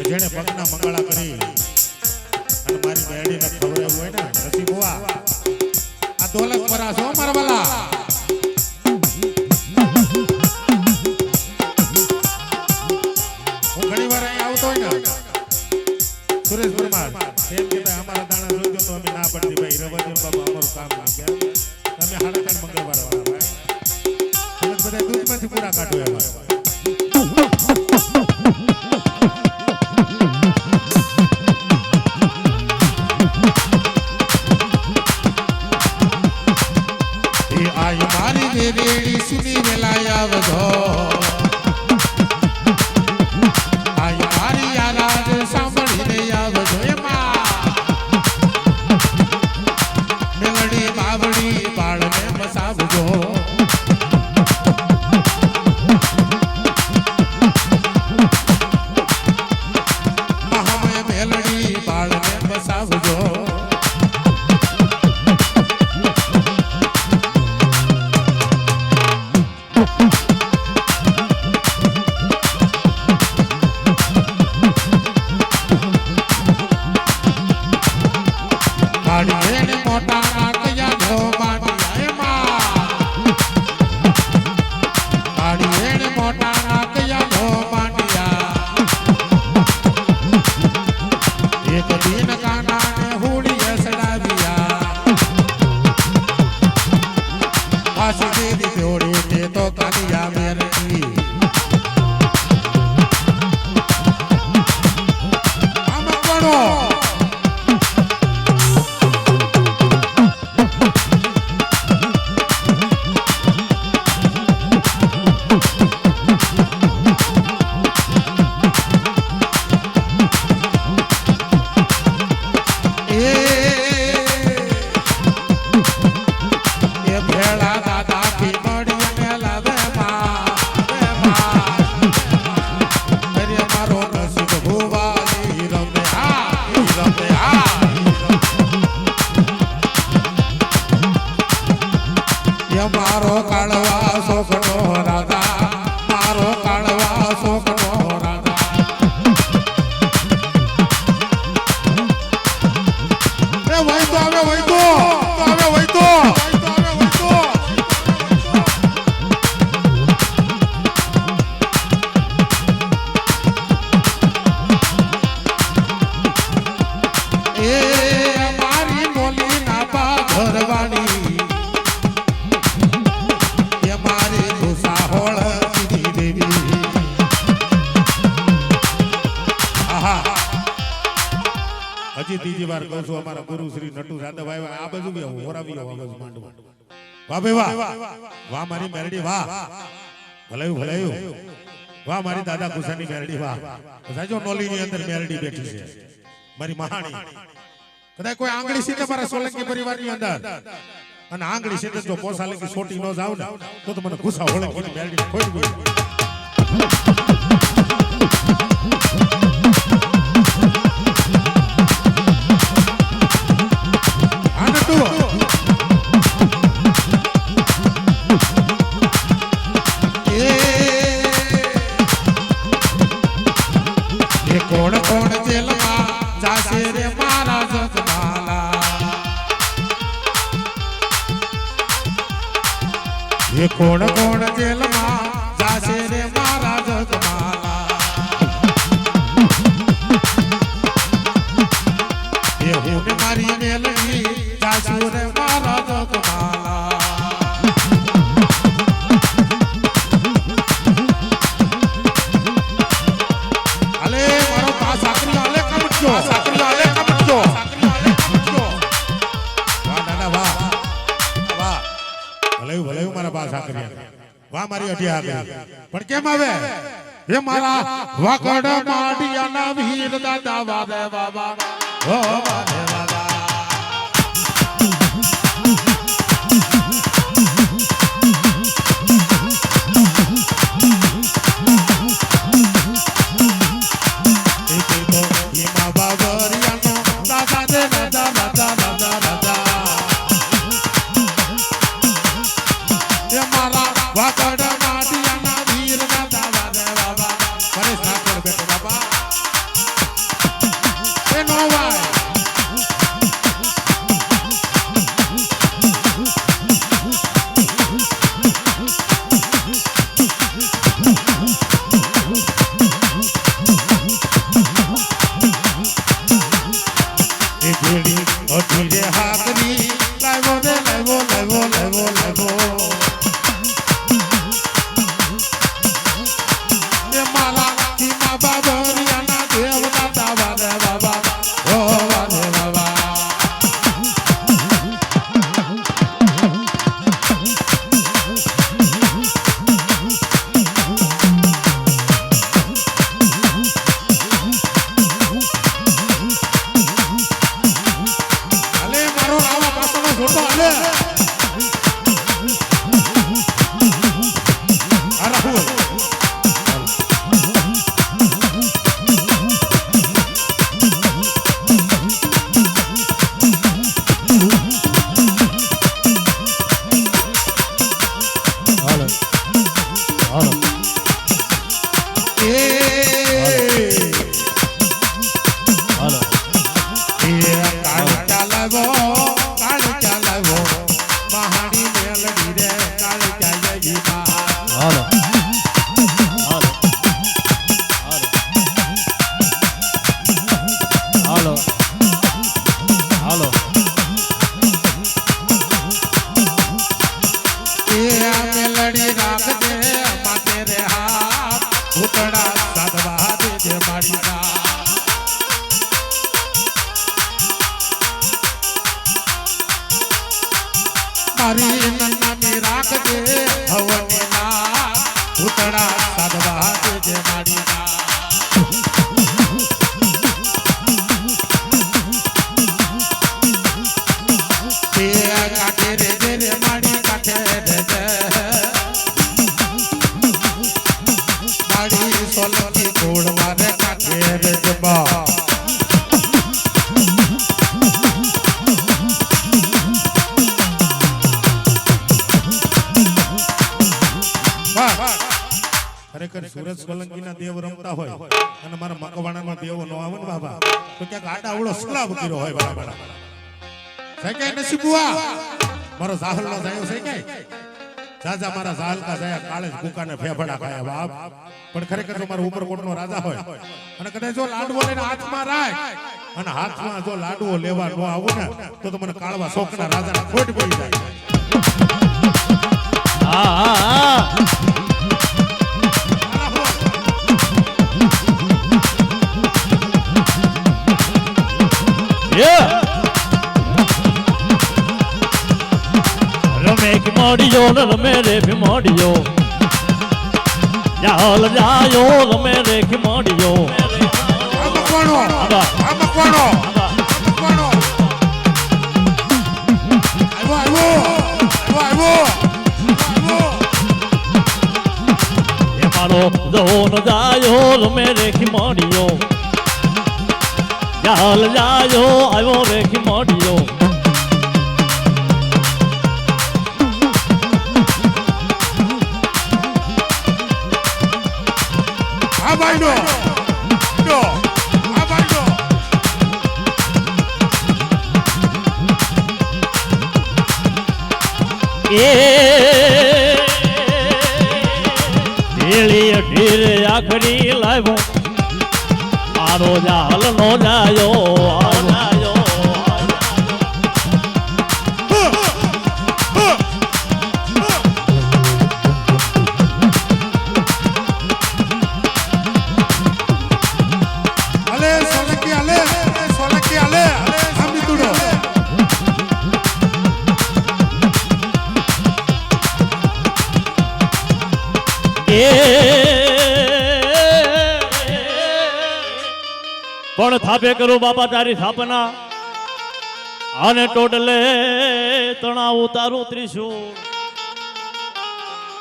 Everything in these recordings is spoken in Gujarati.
જેને પગના મંગળા કરી અને મારી બેડીને ખવડાવ્યું હોય ને રસી બુઆ આ દોલત પરા છો મારા વાલા હું ઘણી વાર અહીં આવતો હોય ને સુરેશ પરમાર એમ કે ભાઈ અમારા દાણા જોજો તો અમે ના પડતી ભાઈ રવાજો બાબા અમારું કામ નહીં કે તમે હાડકાન મંગળવાર વાળા ભાઈ તમે બધા દૂધમાંથી પૂરા કાઢો એમાં રેડી સુની વેલાયા વધો આય મારી યાદ સાંભળીને આવજો એમાં મેલડી બાવડી બાળને બસાવજો મહામય મેલડી બાળને બસાવજો મારો કાળવા સોકનો રાધા મારો કાળવા સોકનો રાધા એ વઈ તો આવે વઈ તો આવે વઈ તો એ મારી મોલી ના પા ઘરવાણી હજી ત્રીજી વાર કહું છું અમારા ગુરુ શ્રી નટુ રાધાભાઈ આ બાજુ બી હોરાવી આ બાજુ માંડવા વાહ ભાઈ વાહ વાહ મારી મેરડી વાહ ભલાયું ભલાયું વાહ મારી દાદા કુસાની મેરડી વાહ સાજો નોલી ની અંદર મેરડી બેઠી છે મારી મહાણી કદાચ કોઈ આંગળી સીધે મારા સોલંકી પરિવારની અંદર અને આંગળી સીધે જો પોસાલે કે છોટી ન જાવ ને તો મને ગુસ્સા હોળંકી મેરડી ખોઈ ગઈ કોણ કોણ જેલમાં જાશે રે મારા જગમાલા એ કોણ કોણ જેલમાં જાશે રે મારા જગમાલા એ હું મારી મેલડી જાશું રે મારા જગમાલા વાહ મારી અઢિયા પણ કેમ આવે હે મારા વાકડ માડિયાના વીર દાદા વાદે બાબા ઓ વાદે રાજા રાજા રાજા રાજા એ મારા વાકડ માટિયાના વીર રાજા વારે બાબા પરેશ ઠાકોર બેટો બાબા એ નો ભાઈ ધીરે હાથની લાવો રે લાવો લાવો લાવો લાવો એ મારા હિમા બાબરિયાના દેવ દાદા વારે બાબા ઓ વારે બાબા મારી નન્નાની રાખજે હવનના ભૂતડા સાધવા દેજે માડીના તે કાઠે રેજે રે માડી કાઠે રેજે માડી સોલકી કોડવા રે કાઠે રેજે બા ખરેખર સુરત સોલંકીના દેવ રમતા હોય અને મારા મકવાણાનો દેવ નો આવે ને બાબા તો ક્યાંક આડા અવળો સલાબ કર્યો હોય બરાબર છે કે નસીબુઆ મારો સાહલ નો જાય છે કે રાજા મારા સાહલ કા જાય કાળે જ કુકાને ફેફડા ખાયા બાપ પણ ખરેખર તો મારો ઉપરકોટ નો રાજા હોય અને કદાચ જો લાડવો લઈને હાથમાં રાખ અને હાથમાં જો લાડવો લેવા નો આવું ને તો મને કાળવા શોકના રાજાને ખોટ પડી જાય રમે કે મોડિયો ને રમે રે ભીમોડિયો જાલ જાયો રમે રે કે મોડિયો કોણો આમ કોણો કોણો આવો એ મારો દોન જાયો રમે રે કે મોડિયો જાલ જાયો આવ્યો રે કે મોડિયો ઢેળી ઢેરે આખડી લાવ્યો મારો જાલ નો જાયો પણ થાપે કરું બાપા તારી સ્થાપના અને ટોટલે તણાવ ઉતારું ત્રિશુળ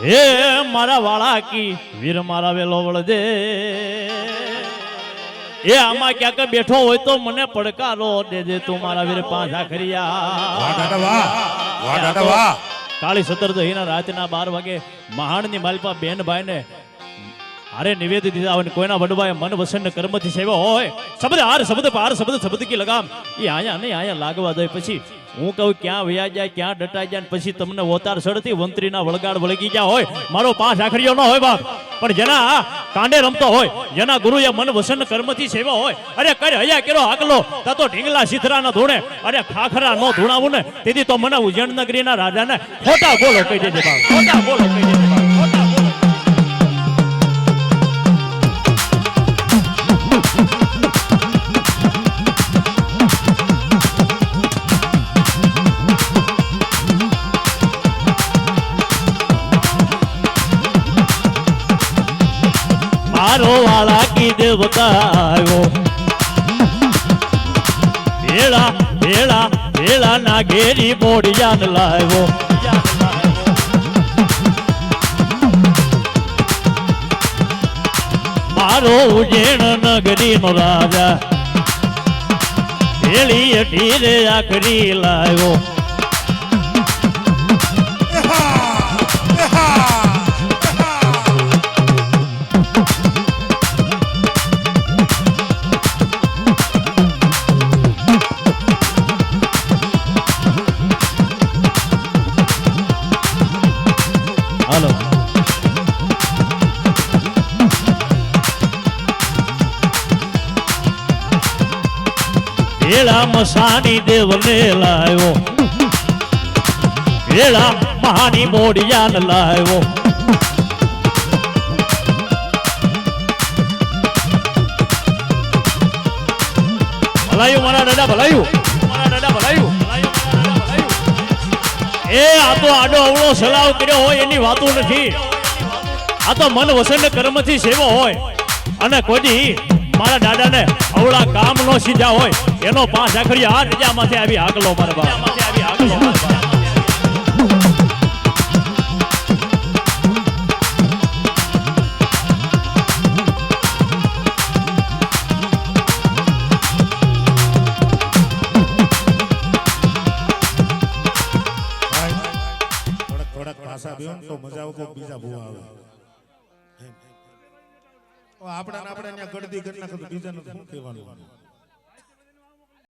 હે મારા વાળા કી વીર મારા વેલો વળદે એ આમાં ક્યાંક બેઠો હોય તો મને પડકારો દેજે તું મારા વીર પાંચ આખરિયા વાહ દાદા વાહ વાહ દાદા વાહ કાળી સતર તો એના રાતના 12 વાગે મહાણની માલપા બેનભાઈ ને હારે નિવેદિત દીધા હોય ને કોઈના વડવાએ મન વસન કર્મથી સેવા હોય શબ્દ હાર શબ્દ પાર શબ્દ શબ્દ કી લગામ એ આયા નહીં આયા લાગવા દે પછી હું કહું ક્યાં વયા જાય ક્યાં ડટાઈ જાય ને પછી તમને ઓતાર સડતી વંત્રીના વળગાડ વળગી ગયા હોય મારો પાંચ આખરીઓ ન હોય બાપ પણ જેના કાંડે રમતો હોય જેના ગુરુએ મન વસન કર્મથી સેવા હોય અરે કરે હયા કેરો હાકલો તા તો ઢીંગલા સિથરાના ધૂણે અરે ખાખરા નો ધૂણાવું ને તેથી તો મને ઉજ્જૈન નગરીના રાજાને ખોટા બોલો કહી દેજે બાપ ખોટા બોલો કહી દેજે બાપ ખોટા બોલો મારો વાળા કી દેવતા આવ્યો ભેળા ભેળા ભેળા ના ઘેરી મોડિયાન લાવ્યો મારો ઉજ્જૈન નગરી નો રાજા ભેળી અઢી રે આખરી લાવ્યો હાલો ભેળા મસાણી દેવને લાવ્યો ભેળા મહાની મોડિયાન લાવ્યો ભલાયું મારા દાદા ભલાયું મારા દાદા ભલાયું એ આ તો આડો અવળો સલાવ કર્યો હોય એની વાતો નથી આ તો મન વસન કર્મથી સેવો હોય અને કોઈ મારા દાદાને અવળા કામ નો સીધા હોય એનો પાંચ આખરી આ રજામાંથી આવી આગલો મારા બાપ આવી આગલો મારા બાપ થોડાક ભાષા બેન તો મજા આવે કોક બીજા ભૂવા આવે આપણે ત્યાં ગળદી કરી નાખો તો બીજાને શું કહેવાનું